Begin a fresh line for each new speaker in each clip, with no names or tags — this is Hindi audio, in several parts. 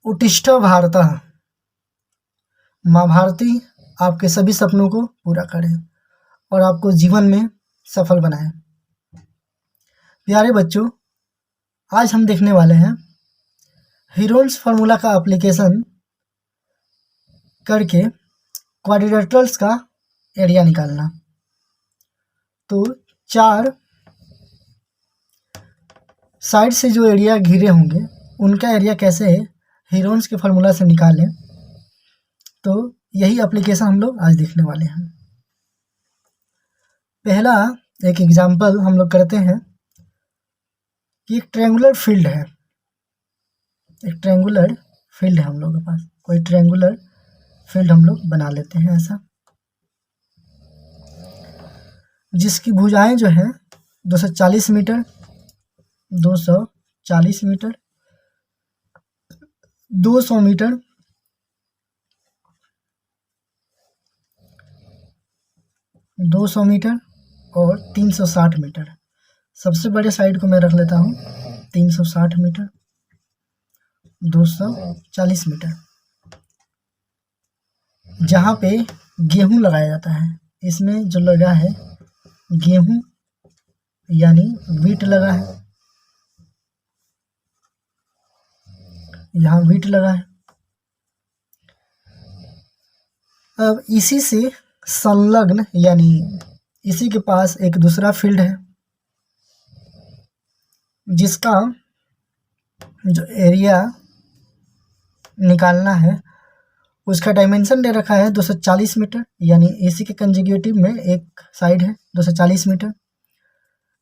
उत्तिष्ठ भारतः, माँ भारती आपके सभी सपनों को पूरा करे और आपको जीवन में सफल बनाए। प्यारे बच्चों, आज हम देखने वाले हैं हीरोन्स फार्मूला का एप्लीकेशन करके क्वाड्रिलेटरल्स का एरिया निकालना। तो 4 साइड से जो एरिया घिरे होंगे उनका एरिया कैसे हीरोन्स के फार्मूला से निकालें, तो यही एप्लीकेशन हम लोग आज देखने वाले हैं। पहला एक एग्जांपल हम लोग करते हैं कि एक ट्रायंगुलर फील्ड है। एक ट्रायंगुलर फील्ड है हम लोग के पास, कोई ट्रायंगुलर फील्ड हम लोग बना लेते हैं ऐसा, जिसकी भुजाएं जो है 240 मीटर, 240 मीटर, 200 मीटर, 200 मीटर और 360 मीटर। सबसे बड़े साइड को मैं रख लेता हूँ 360 मीटर, 240 मीटर। जहाँ पे गेहूं लगाया जाता है, इसमें जो लगा है गेहूं यानी वीट लगा है, यहाँ वीट लगा है। अब इसी से संलग्न यानी इसी के पास एक दूसरा फील्ड है जिसका जो एरिया निकालना है उसका डायमेंशन दे रखा है 240 मीटर, यानी इसी के कंजुगेटिव में एक साइड है 240 मीटर,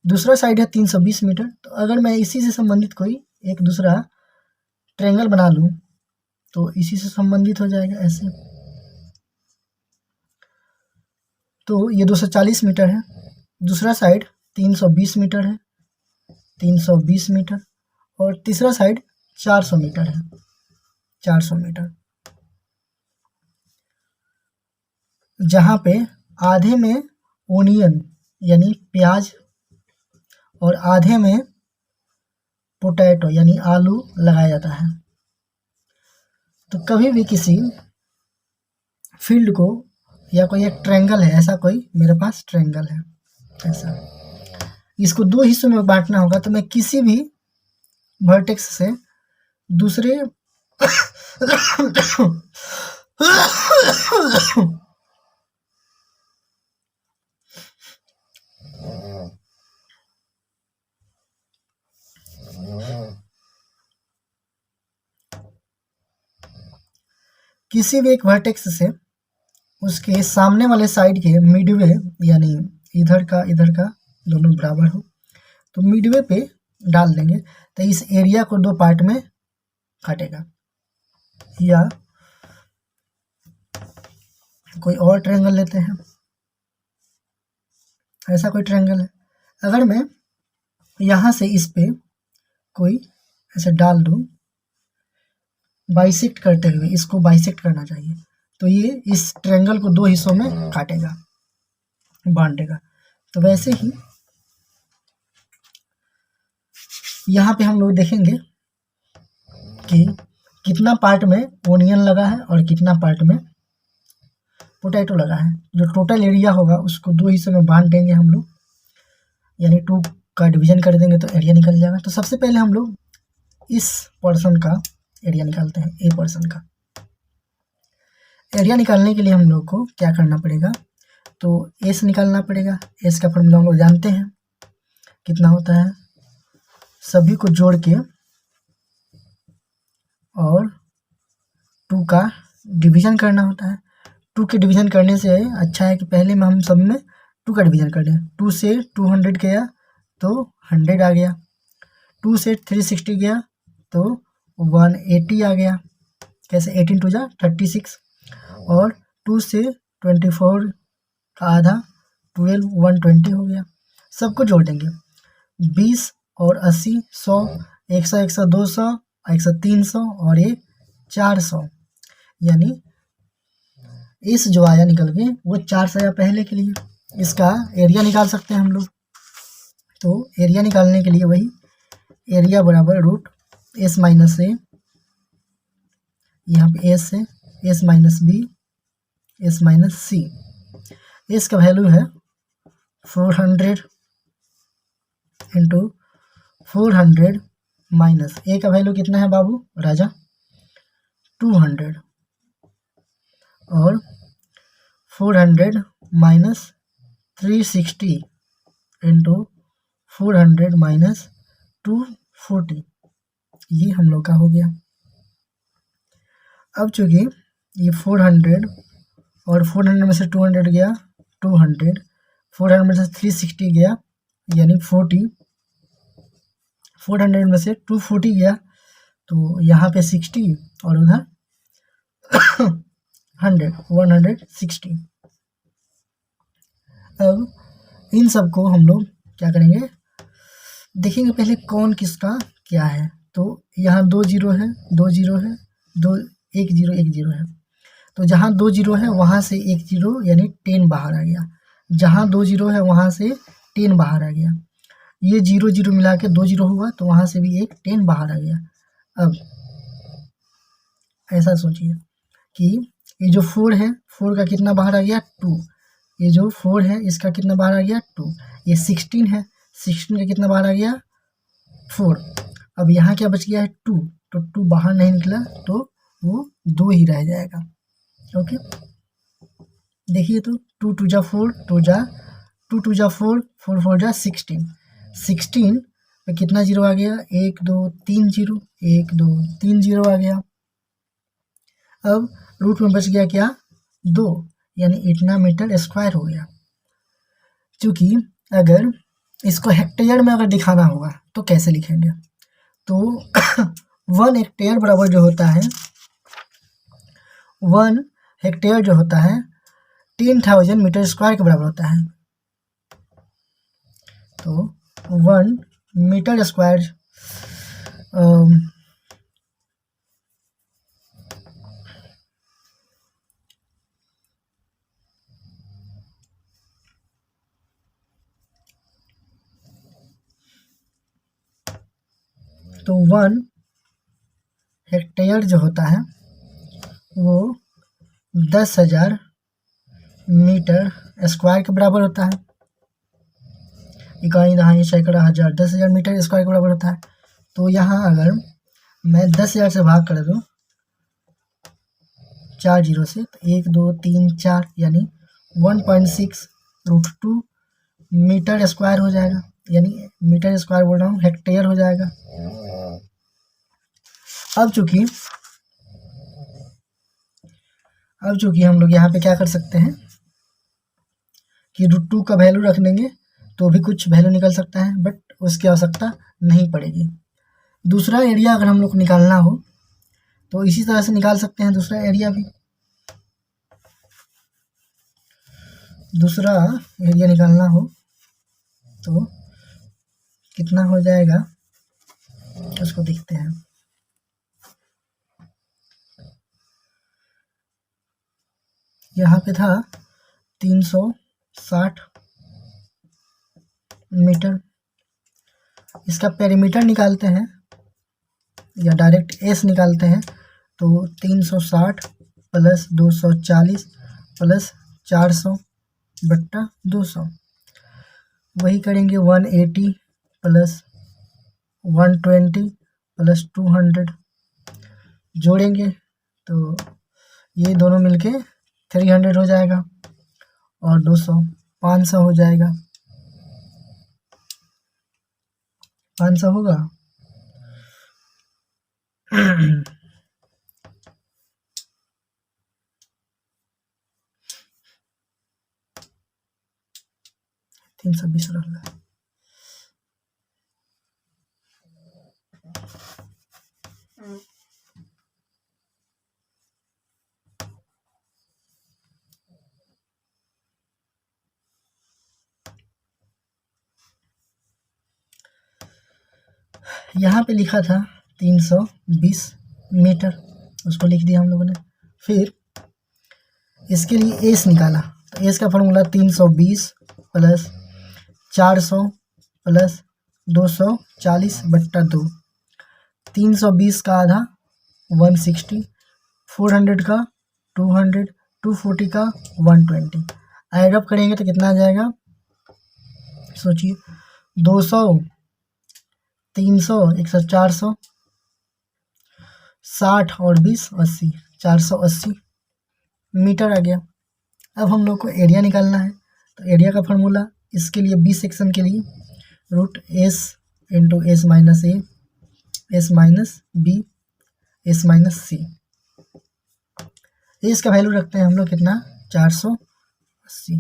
दूसरा साइड है 320 मीटर। तो अगर मैं इसी से संबंधित कोई एक दूसरा ट्रायंगल बना लूँ तो इसी से संबंधित हो जाएगा ऐसे। तो ये 240 मीटर है, दूसरा साइड 320 मीटर है, 320 मीटर, और तीसरा साइड 400 मीटर है, 400 मीटर। जहाँ पे आधे में ओनियन यानी प्याज और आधे में पोटैटो यानी आलू लगाया जाता है। तो कभी भी किसी फील्ड को या कोई एक ट्रायंगल है, ऐसा कोई मेरे पास ट्रायंगल है ऐसा, इसको 2 हिस्सों में बांटना होगा। तो मैं किसी भी वर्टेक्स से दूसरे किसी भी एक वर्टेक्स से उसके सामने वाले साइड के मिडवे यानी इधर का दोनों बराबर हो तो मिडवे पे डाल देंगे। तो इस एरिया को 2 पार्ट में काटेगा। या कोई और ट्रायंगल लेते हैं, ऐसा कोई ट्रायंगल है। अगर मैं यहाँ से इस पे कोई ऐसे डाल दूँ, बाइसेक्ट करते हुए, इसको बाइसेक्ट करना चाहिए, तो ये इस ट्रायंगल को 2 हिस्सों में काटेगा, बांटेगा। तो वैसे ही यहाँ पे हम लोग देखेंगे कि कितना पार्ट में ओनियन लगा है और कितना पार्ट में पोटैटो लगा है। जो टोटल एरिया होगा उसको 2 हिस्सों में बांट देंगे हम लोग, यानी 2 का डिवीजन कर देंगे तो एरिया निकल जाएगा। तो सबसे पहले हम लोग इस पोर्शन का एरिया निकालते हैं, ए पोर्शन का एरिया निकालने के लिए हम लोग को क्या करना पड़ेगा, तो एस निकालना पड़ेगा। एस का फॉर्मूला हम लोग जानते हैं कितना होता है, सभी को जोड़ के और 2 का डिवीजन करना होता है। 2 के डिवीजन करने से अच्छा है कि पहले में हम सब में 2 का डिवीजन कर दें। 2 से 200 गया तो 100 आ गया, 2 से 360 गया तो 180 आ गया। कैसे 18 2 जा 36, और 2 से 24 का आधा 12 120 हो गया। सबको जोड़ देंगे, 20 और 80 100, 100 100 200, 100 300 और ये 400, यानी इस जो आया निकल के वो 400 आया पहले के लिए। इसका एरिया निकाल सकते हैं हम लोग। तो एरिया निकालने के लिए वही एरिया बराबर रूट एस माइनस ए यहाँ पे एस है, S minus B, S minus C. S का वैल्यू है 400 इंटू 400 माइनस ए का वैल्यू कितना है बाबू राजा 200 और 400 माइनस 360 इंटू 400 माइनस 240, ये हम लोग का हो गया। अब चूँकि ये 400 और 400 में से 200 गया 200, 400 में से 360 गया यानी 40, 400 में से 240 गया तो यहाँ पे 60 और उधर 160। अब इन सब को हम लोग क्या करेंगे, देखेंगे पहले कौन किसका क्या है। तो यहाँ 2 जीरो है, 2 जीरो है, 1 जीरो 1 जीरो है। तो जहाँ 2 जीरो है वहाँ से 1 जीरो यानी 10 बाहर आ गया। जहाँ 2 जीरो है वहाँ से 10 बाहर आ गया। ये 0 0 मिला के 2 जीरो हुआ तो वहाँ से भी एक 10 बाहर आ गया। अब ऐसा सोचिए कि ये जो 4 है, 4 का कितना बाहर आ गया 2। ये जो 4 है इसका कितना बाहर आ गया 2। ये 16 है, 16 का कितना बाहर आ गया 4। अब यहाँ क्या बच गया है 2, तो 2 बाहर नहीं निकला तो वो 2 ही रह जाएगा। ओके, देखिए तो 2 2 जा 4, 2 2 जा 4, 4 4 जा 16, 16 पे कितना जीरो आ गया 1 2 3 जीरो, 1 2 3 जीरो आ गया। अब रूट में बच गया क्या 2, यानी इतना मीटर स्क्वायर हो गया। क्योंकि अगर इसको हेक्टेयर में अगर दिखाना होगा तो कैसे लिखेंगे, तो 1 हेक्टेयर बराबर जो होता है 1 हेक्टेयर जो होता है 10,000 मीटर स्क्वायर के बराबर होता है। तो 1 मीटर स्क्वायर तो 1 हेक्टेयर जो होता है वो 10,000 मीटर स्क्वायर के बराबर होता है। इकाई दहाई सैकड़ा हज़ार 10,000 मीटर स्क्वायर के बराबर होता है। तो यहाँ अगर मैं 10,000 से भाग कर दूँ 4 जीरो से, तो 1 2 3 4 यानी 1.6 √2 मीटर स्क्वायर हो जाएगा। यानी मीटर स्क्वायर बोल रहा हूँ, हेक्टेयर हो जाएगा। अब चूंकि हम लोग यहाँ पे क्या कर सकते हैं कि √2 का वैल्यू रख देंगे तो भी कुछ वैल्यू निकल सकता है, बट उसकी आवश्यकता नहीं पड़ेगी। दूसरा एरिया अगर हम लोग को निकालना हो तो इसी तरह से निकाल सकते हैं। दूसरा एरिया निकालना हो तो कितना हो जाएगा उसको देखते हैं। यहाँ पे था 360 मीटर। इसका पेरीमीटर निकालते हैं या डायरेक्ट एस निकालते हैं तो 360 प्लस 240 प्लस 400 बट्टा 200, वही करेंगे 180 प्लस 120 प्लस 200 जोड़ेंगे तो ये दोनों मिलके 300 हो जाएगा और 200 500 हो जाएगा। 500 होगा। तीन सौ 20 रहा। यहाँ पे लिखा था 320 मीटर, उसको लिख दिया हम लोगों ने। फिर इसके लिए एस निकाला तो एस का फॉर्मूला 320 प्लस 400 प्लस 240 बट्टा 2। 320 का आधा 160, 400 का 200, 240 का 120, एडअप करेंगे तो कितना आ जाएगा? सोचिए, 200, 300, 100, 400, 60 और 20, 80, 480 मीटर आ गया। अब हम लोग को एरिया निकालना है, तो एरिया का फार्मूला इसके लिए बी सेक्शन के लिए root S into S minus A, S minus B, S minus C. S का वैल्यू रखते हैं हम लोग कितना? 480,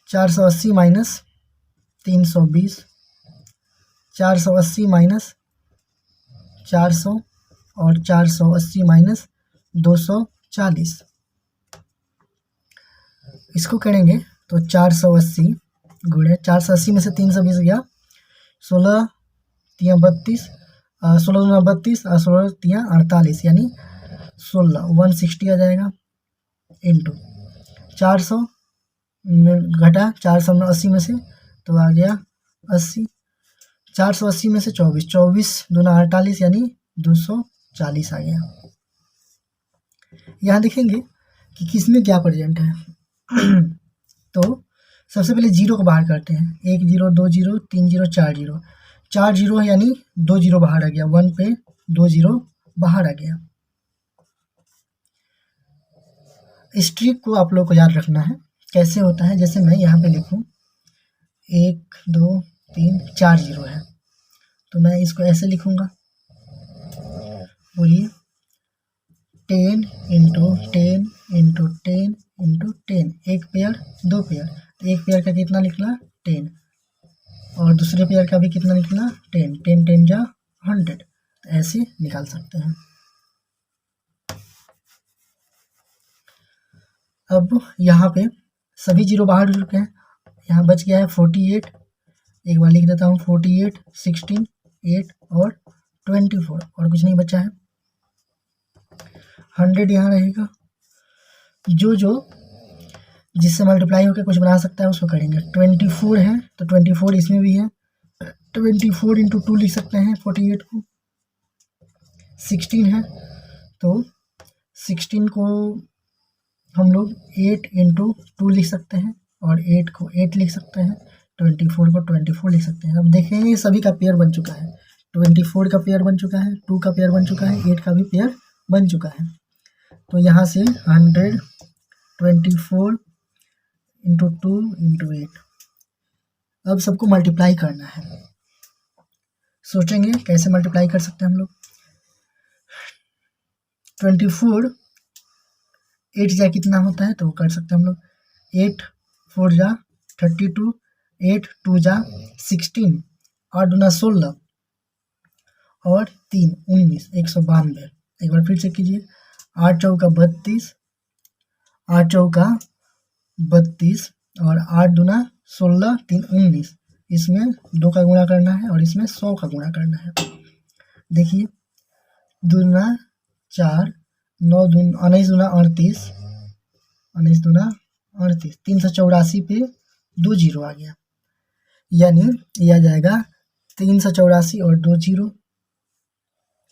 480 माइनस 320, 480 माइनस 400 और 480 माइनस 240, इसको करेंगे तो 480 गुणे 480 में से 320 गया, 16 तिया 32, 16 दूना 32, 16 तिया 48, यानी 16, 160 आ जाएगा, इंटू 400 घटा 480 में से तो आ गया 80, 480 में से 24, 24 दूना 48, यानी 240 आ गया। यहाँ देखेंगे कि किसमें क्या प्रेजेंट है। तो सबसे पहले जीरो को बाहर करते हैं, 1 0, 2 0, 3 0, 4 0, 4 0 है, यानी 2 0 बाहर आ गया, 1 पे 2 0 बाहर आ गया। इस ट्रिक को आप लोग को याद रखना है, कैसे होता है। जैसे मैं यहाँ पे लिखूँ 1 2 3 4 0 है, तो मैं इसको ऐसे लिखूँगा, बोलिए 10 इंटू 10 इंटू 10 इंटू 10, एक पेयर, दो पेयर, तो एक पेयर का कितना निकला? 10, और दूसरे पेयर का भी कितना निकला? 10, 10 10 जा 100, तो ऐसे निकाल सकते हैं। अब यहाँ पे सभी जीरो बाहर हो चुके हैं, यहाँ बच गया है 48, एक बार लिख देता हूँ 48, 16, 8 और 24, और कुछ नहीं बचा है। 100 यहाँ रहेगा, जो जिससे मल्टीप्लाई होकर कुछ बना सकता है उसको करेंगे। 24 है तो 24 इसमें भी है, 24 इंटू 2 लिख सकते हैं 48 को। 16 है तो 16 को हम लोग 8 इंटू 2 लिख सकते हैं, और 8 को 8 लिख सकते हैं, 24 को 24 लिख सकते हैं। अब देखेंगे सभी का पेयर बन चुका है, 24 का पेयर बन चुका है, 2 का पेयर बन चुका है, 8 का भी पेयर बन चुका है। तो यहाँ से 100, 24 इंटू 2 इंटू 8, अब सबको मल्टीप्लाई करना है। सोचेंगे कैसे मल्टीप्लाई कर सकते हैं हम लोग। 24 8 जा कितना होता है, तो कर सकते हैं हम लोग, 8 4 जा 32, 8 2 जा 16, 8 दूना 16 और 3 19, 192। एक बार फिर चेक कीजिए, 8 चौका 32, 8 चौका 32 और 8 दूना 16, 3 19, इसमें 2 का गुणा करना है और इसमें 100 का गुणा करना है। देखिए 2 दूना 4, 9 दूना 19 दूना 38, 19 दूना 38, 384 पे 2 जीरो आ गया, यानी ये आ जाएगा 384 और 2 जीरो।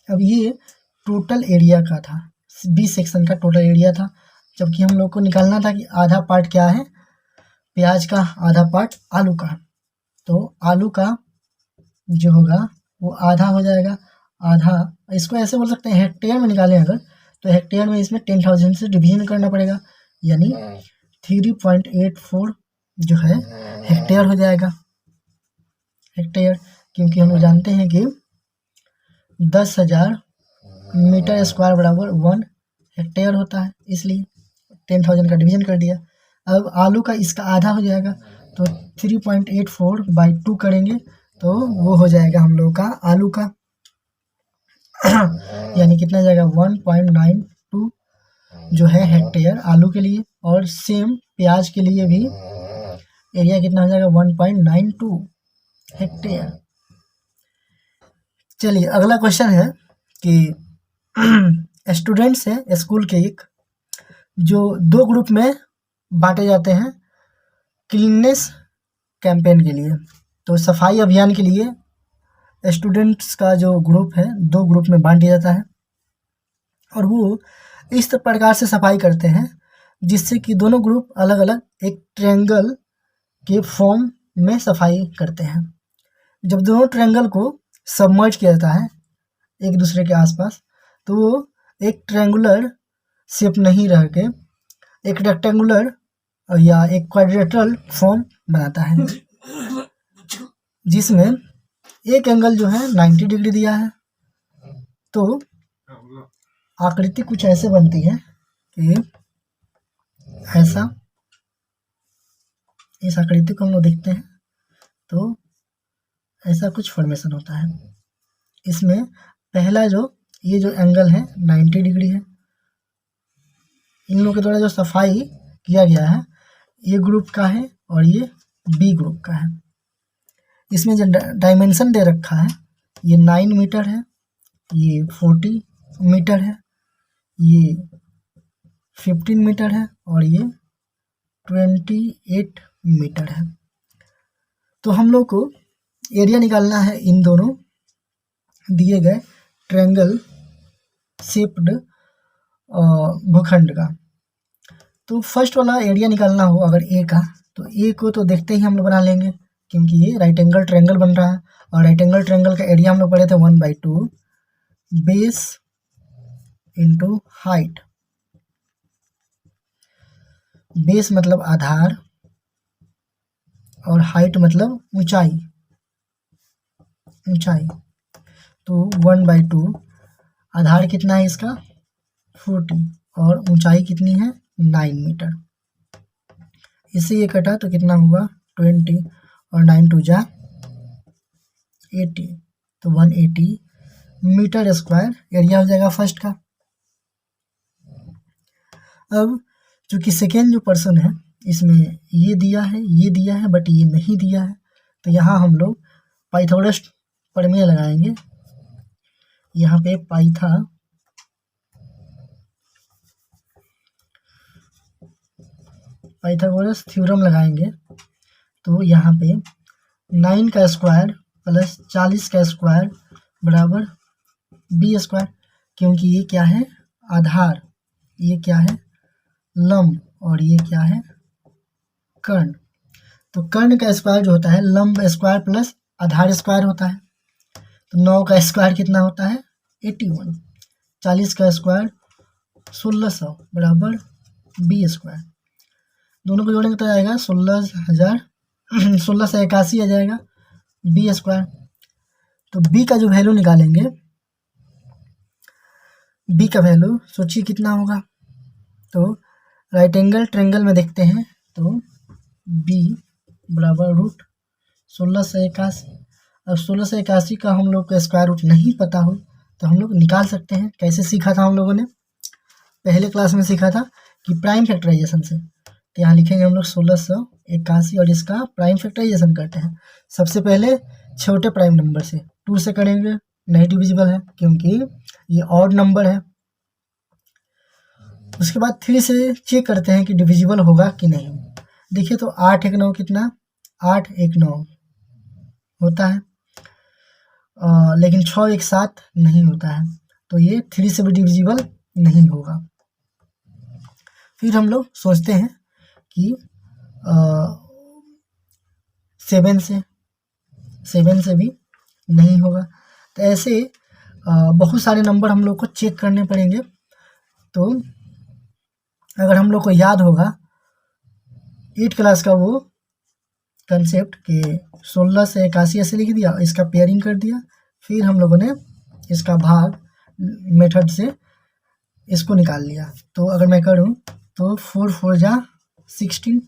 अब ये टोटल एरिया का था, बी सेक्शन का टोटल एरिया था, जबकि हम लोग को निकालना था कि आधा पार्ट क्या है, प्याज का आधा पार्ट आलू का। तो आलू का जो होगा वो आधा हो जाएगा, आधा, इसको ऐसे बोल सकते हैं हेक्टेयर में निकालें अगर, तो हेक्टेयर में इसमें 10,000 से डिवीजन करना पड़ेगा, यानी 3.84 जो है हेक्टेयर हो जाएगा। हेक्टेयर, क्योंकि हम लोग जानते हैं कि 10,000 मीटर स्क्वायर बराबर 1 हेक्टेयर होता है, इसलिए 10,000 का डिवीजन कर दिया। अब आलू का इसका आधा हो जाएगा, तो 3.84 बाई 2 करेंगे तो वो हो जाएगा हम लोग का आलू का यानी कितना जाएगा 1.92 जो है हेक्टेयर आलू के लिए, और सेम प्याज के लिए भी एरिया कितना हो जाएगा 1.92 हेक्टेयर। चलिए अगला क्वेश्चन है कि स्टूडेंट्स हैं स्कूल के एक, जो 2 ग्रुप में बांटे जाते हैं क्लीननेस कैंपेन के लिए। तो सफाई अभियान के लिए स्टूडेंट्स का जो ग्रुप है 2 ग्रुप में बांट दिया जाता है। और वो इस प्रकार से सफाई करते हैं जिससे कि दोनों ग्रुप अलग अलग एक ट्रायंगल के फॉर्म में सफाई करते हैं। जब दोनों ट्रायंगल को सबमर्ज किया जाता है एक दूसरे के आसपास, तो वो एक ट्रायंगुलर शेप नहीं रह के एक रेक्टेंगुलर या एक क्वाड्रिलेटरल फॉर्म बनाता है, जिसमें एक एंगल जो है 90 डिग्री दिया है। तो आकृति कुछ ऐसे बनती है कि ऐसा, इस आकृति को हम लोग देखते हैं तो ऐसा कुछ फॉर्मेशन होता है। इसमें पहला जो ये जो एंगल है 90 डिग्री है। इन लोगों के द्वारा जो सफाई किया गया है ये ग्रुप का है और ये बी ग्रुप का है। इसमें जो डायमेंशन दे रखा है ये 9 मीटर है, ये 40 मीटर है, ये 15 मीटर है और ये 28 मीटर है। तो हम लोग को एरिया निकालना है इन दोनों दिए गए ट्रायंगल शेप्ड भूखंड का। तो फर्स्ट वाला एरिया निकालना हो अगर ए का, तो ए को तो देखते ही हम लोग बना लेंगे क्योंकि ये राइट एंगल ट्रायंगल बन रहा है और राइट एंगल ट्रायंगल का एरिया हम लोग पढ़े थे 1/2 बेस इंटू हाइट। बेस मतलब आधार और हाइट मतलब ऊंचाई। तो 1/2 आधार कितना है इसका 40 और ऊंचाई कितनी है 9 मीटर। इससे ये कटा तो कितना हुआ 20 और 9 2 जा 80, तो 180 मीटर स्क्वायर एरिया हो जाएगा फर्स्ट का। अब चूंकि सेकेंड जो पर्सन है इसमें ये दिया है बट ये नहीं दिया है, तो यहाँ हम लोग पाइथागोरस प्रमेय लगाएंगे। यहाँ पे पाइथागोरस थ्योरम लगाएंगे। तो यहाँ पे 9 का स्क्वायर प्लस 40 का स्क्वायर बराबर बी स्क्वायर, क्योंकि ये क्या है आधार, ये क्या है लंब और ये क्या है कर्ण। तो कर्ण का स्क्वायर जो होता है लंब स्क्वायर प्लस आधार स्क्वायर होता है। तो 9 का स्क्वायर कितना होता है 81, 40 का स्क्वायर 1600 बराबर बी स्क्वायर। दोनों को जोड़ेंगे तो आएगा 1681 आ जाएगा बी स्क्वायर। तो बी का जो वैल्यू निकालेंगे, बी का वैल्यू सोचिए कितना होगा। तो राइट एंगल ट्रायंगल में देखते हैं तो बी बराबर रूट 1681। अब 1681 का हम लोग का स्क्वायर रूट नहीं पता हो तो हम लोग निकाल सकते हैं। कैसे सीखा था हम लोगों ने, पहले क्लास में सीखा था कि प्राइम फैक्टराइजेशन से। तो यहाँ लिखेंगे हम लोग 1681 और इसका प्राइम फैक्टराइजेशन करते हैं। सबसे पहले छोटे प्राइम नंबर से 2 से करेंगे, नहीं डिविजिबल है क्योंकि ये ऑड नंबर है। उसके बाद 3 से चेक करते हैं कि डिविजिबल होगा कि नहीं। देखिए तो 8 1 9 कितना 8 1 9 होता है, लेकिन 6 1 7 नहीं होता है, तो ये 3 से भी डिविजिबल नहीं होगा। फिर हम लोग सोचते हैं कि 7 से भी नहीं होगा। तो ऐसे बहुत सारे नंबर हम लोग को चेक करने पड़ेंगे। तो अगर हम लोग को याद होगा 8 क्लास का वो कंसेप्ट कि 16 से 81 ऐसे लिख दिया, इसका पेयरिंग कर दिया, फिर हम लोगों ने इसका भाग मेथड से इसको निकाल लिया। तो अगर मैं करूं तो 4 4 जा 16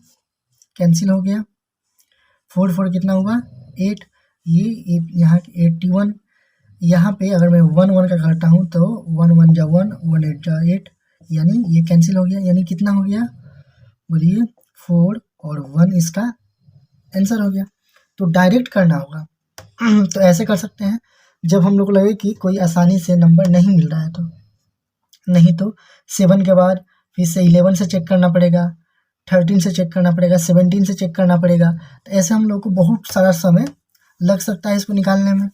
कैंसिल हो गया, 4 4 कितना हुआ 8, ये यहाँ 81। यहाँ पे अगर मैं 1 1 का करता हूँ तो 1 1 जा 1 1 8 जा 8, यानी ये कैंसिल हो गया, यानी कितना हो गया बोलिए 4 और 1 इसका आंसर हो गया। तो डायरेक्ट करना होगा। तो ऐसे कर सकते हैं जब हम लोग को लगे कि कोई आसानी से नंबर नहीं मिल रहा है, तो नहीं तो 7 के बाद फिर से 11 से चेक करना पड़ेगा, 13 से चेक करना पड़ेगा, 17 से चेक करना पड़ेगा। तो ऐसे हम लोग को बहुत सारा समय लग सकता है इसको निकालने में।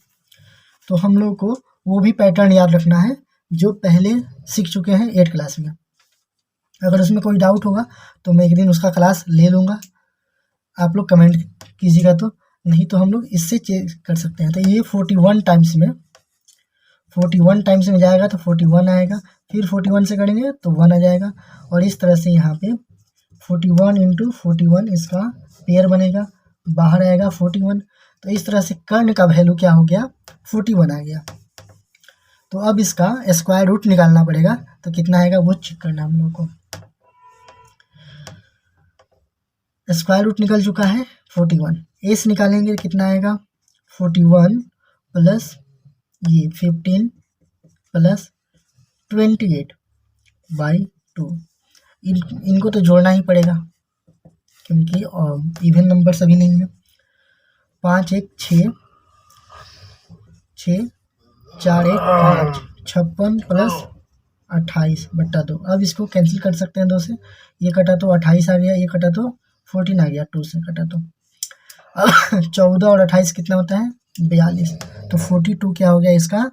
तो हम लोग को वो भी पैटर्न याद रखना है जो पहले सीख चुके हैं 8 क्लास में। अगर उसमें कोई डाउट होगा तो मैं एक दिन उसका क्लास ले लूँगा, आप लोग कमेंट कीजिएगा तो, नहीं तो हम लोग इससे चेक कर सकते हैं। तो ये 41 टाइम्स में 41 टाइम्स में जाएगा तो 41 आएगा, फिर 41 से करेंगे तो 1 आ जाएगा, और इस तरह से यहाँ पे 41 इंटू 41 इसका पेयर बनेगा, बाहर आएगा 41। तो इस तरह से कर्ण का वैल्यू क्या हो गया, 41 आ गया। तो अब इसका स्क्वायर रूट निकालना पड़ेगा, तो कितना आएगा वो चेक करना हम लोग को। स्क्वायर रूट निकल चुका है 41, एस निकालेंगे कितना आएगा 41 प्लस ये 15 प्लस 28/2। इनको तो जोड़ना ही पड़ेगा क्योंकि इवन नंबर सभी नहीं है। 5 1 6 6 4 1 5 56 प्लस 28/2। अब इसको कैंसिल कर सकते हैं 2 से, ये कटा तो 28 आ गया, ये कटा तो 14 आ गया, 2 से कटा तो अब 14 और 28 कितना होता है 42। तो 42 क्या हो गया इसका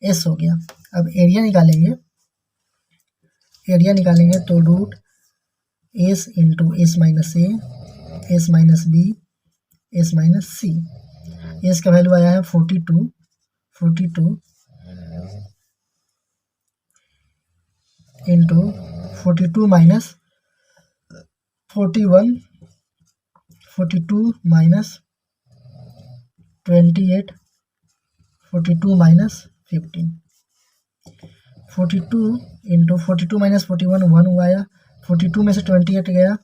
एस हो गया। अब एरिया निकालेंगे तो root S into S minus A, S minus B, S minus C. S का वैल्यू आया है 42 into 42 minus 41, 42 minus 28, 42 minus 15। 42 into 42 minus 41 1 हुआ आया, 42 में से 28 गया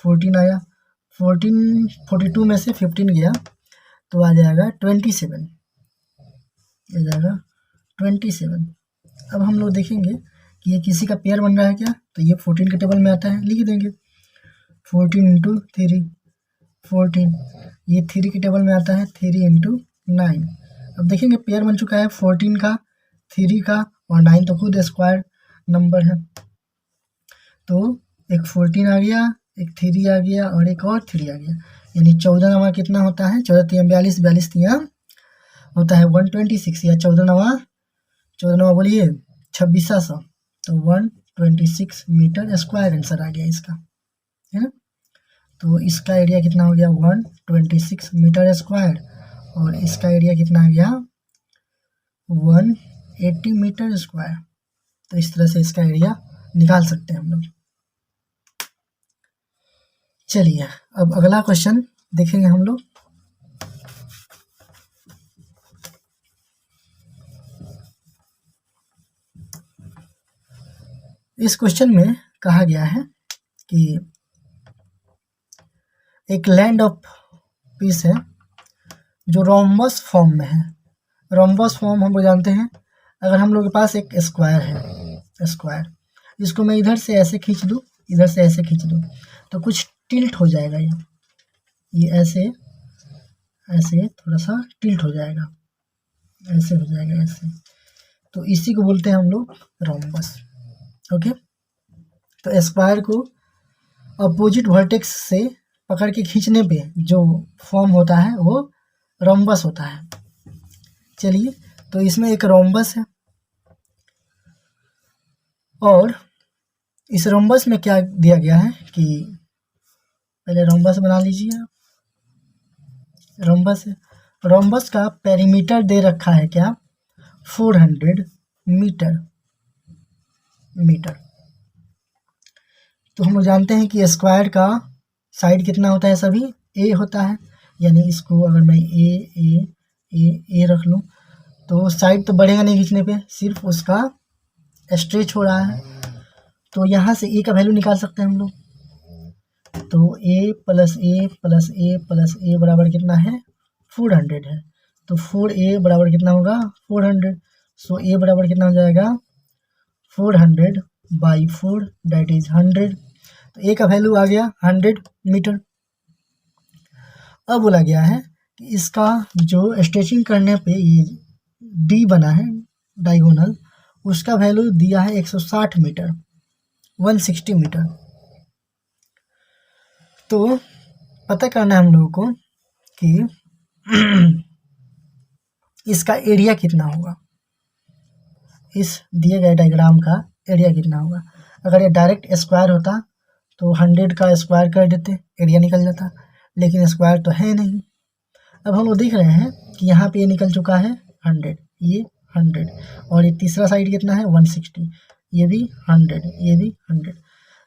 14 आया, 42 में से 15 गया तो आ जाएगा 27, आ जाएगा 27। अब हम लोग देखेंगे कि ये किसी का पेयर बन रहा है क्या, तो ये 14 के टेबल में आता है, लिख देंगे 14 इंटू 3 14, ये 3 के टेबल में आता है 3 इंटू 9। अब देखेंगे पेयर बन चुका है 14 का, 3 का और 9 तो खुद स्क्वायर नंबर है, तो एक 14 आ गया, एक 3 आ गया और एक और 3 आ गया, यानी 14 नवा कितना होता है 14 तिया 42, 42 तिया होता है 126, या 14 नवा बोलिए 2600, तो 126 मीटर स्क्वायर आंसर आ गया इसका, है ना। तो इसका एरिया कितना हो गया 126 मीटर स्क्वायर, और इसका एरिया कितना आ गया 180 मीटर स्क्वायर। तो इस तरह से इसका एरिया निकाल सकते हैं हम लोग। चलिए अब अगला क्वेश्चन देखेंगे हम लोग। इस क्वेश्चन में कहा गया है कि एक लैंड ऑफ पीस है जो रोम्बस फॉर्म में है। रोम्बस फॉर्म हम लोग जानते हैं, अगर हम लोग के पास एक स्क्वायर है, स्क्वायर, इसको मैं इधर से ऐसे खींच दूँ, इधर से ऐसे खींच दूँ तो कुछ टिल्ट हो जाएगा, ये ऐसे ऐसे थोड़ा सा टिल्ट हो जाएगा, ऐसे हो जाएगा ऐसे, तो इसी को बोलते हैं हम लोग रोम्बस। ओके, तो स्क्वायर को अपोजिट वर्टेक्स से पकड़ के खींचने पे जो फॉर्म होता है वो रोम्बस होता है। चलिए, तो इसमें एक रोम्बस है, और इस रोम्बस में क्या दिया गया है कि पहले रोम्बस बना लीजिए। रोम्बस है, रोम्बस का पेरीमीटर दे रखा है क्या 400 मीटर। तो हम लोग जानते हैं कि स्क्वायर का साइड कितना होता है, सभी ए होता है, यानी इसको अगर मैं ए रख लूँ तो साइड तो बढ़ेगा नहीं खींचने पे, सिर्फ उसका स्ट्रेच हो रहा है। तो यहाँ से ए का वैल्यू निकाल सकते हैं हम लोग, तो ए प्लस ए प्लस ए प्लस ए बराबर कितना है 400 है, तो 4a बराबर कितना होगा 400। सो ए बराबर कितना हो जाएगा 400/4 दैट इज 100। तो ए का वैल्यू आ गया 100 मीटर। अब बोला गया है कि इसका जो स्ट्रेचिंग करने पे ये डी बना है डायगोनल, उसका वैल्यू दिया है 160 मीटर, 160 मीटर। तो पता करना है हम लोगों को कि इसका एरिया कितना होगा। इस दिए गए डायग्राम का एरिया कितना होगा। अगर ये डायरेक्ट स्क्वायर होता तो 100 का स्क्वायर कर देते, एरिया निकल जाता, लेकिन स्क्वायर तो है नहीं। अब हम लोग देख रहे हैं कि यहाँ पे ये निकल चुका है 100, ये 100, और ये तीसरा साइड कितना है 160, ये भी 100, ये भी 100।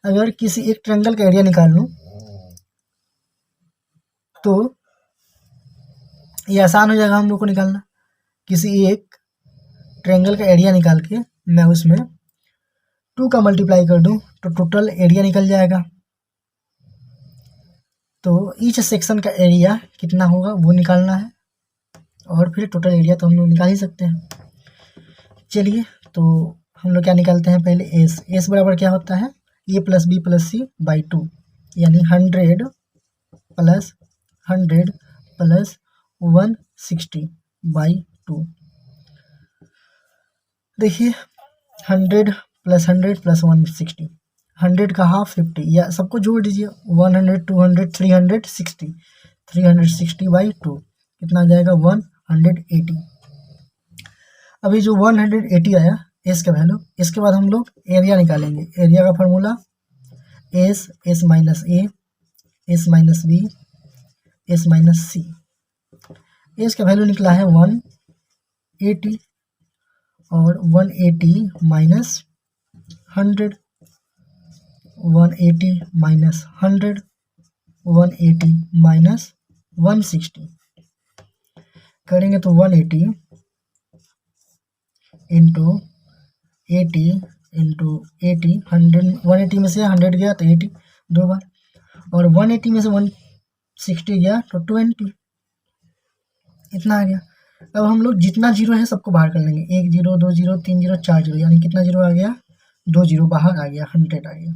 अगर किसी एक ट्रायंगल का एरिया निकाल लूँ तो ये आसान हो जाएगा हम लोग को निकालना। किसी एक ट्रायंगल का एरिया निकाल के मैं उसमें 2 का मल्टीप्लाई कर दूं तो टोटल एरिया निकल जाएगा। तो ईच सेक्शन का एरिया कितना होगा वो निकालना है, और फिर टोटल एरिया तो हम लोग निकाल ही सकते हैं। चलिए, तो हम लोग क्या निकालते हैं पहले, एस बराबर क्या होता है, A plus B plus C by 2, यानी 100 प्लस 100 प्लस 160 बाई 2। देखिए 100 प्लस 100 प्लस 160, 100 का हाफ 50, या सबको जोड़ दीजिए, 100 200 360, 360 बाई 2 कितना आ जाएगा 180। अभी जो 180 आया एस का वैल्यू, इसके बाद हम लोग एरिया निकालेंगे। एरिया का formula S minus A, S minus B, S minus C. S का वैल्यू निकला है 180, और 180 माइनस 100, 180 माइनस 100, 180 माइनस 160 करेंगे तो 180 इंटू 80 इंटू 80, 180 में से 100 गया तो 80 2 बार, और 180 में से 160 गया तो 20, इतना आ गया। अब हम लोग जितना जीरो है सबको बाहर कर लेंगे, 1 0 2 0 3 0 4 0, यानी कितना जीरो आ गया 2 जीरो बाहर आ गया, 100 आ गया।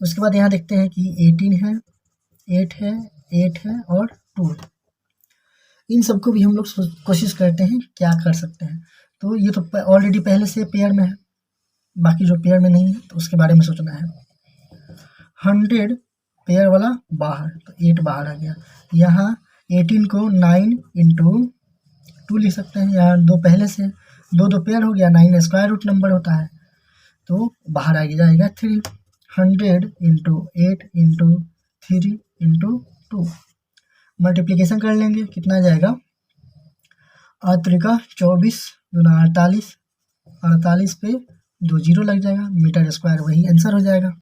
उसके बाद यहाँ देखते हैं कि 18 है, 8 है, 8 है और 2 है। इन सबको भी हम लोग कोशिश करते हैं क्या कर सकते हैं। तो ये तो ऑलरेडी पहले से पेयर में है, बाकी जो पेयर में नहीं है तो उसके बारे में सोचना है। 100 पेयर वाला बाहर, तो 8 बाहर आ गया। यहाँ 18 को 9 इंटू 2 लिख सकते हैं, यहाँ 2 पहले से, 2 पेयर हो गया, 9 स्क्वायर रूट नंबर होता है, तो बाहर आ जाएगा 3। 100 इंटू 8 इंटू 3 इंटू 2, मल्टीप्लीकेशन कर लेंगे, कितना आ जाएगा 8 त्रिका 24 दूना 48, 48 पे 2 जीरो लग जाएगा, मीटर स्क्वायर वही आंसर हो जाएगा।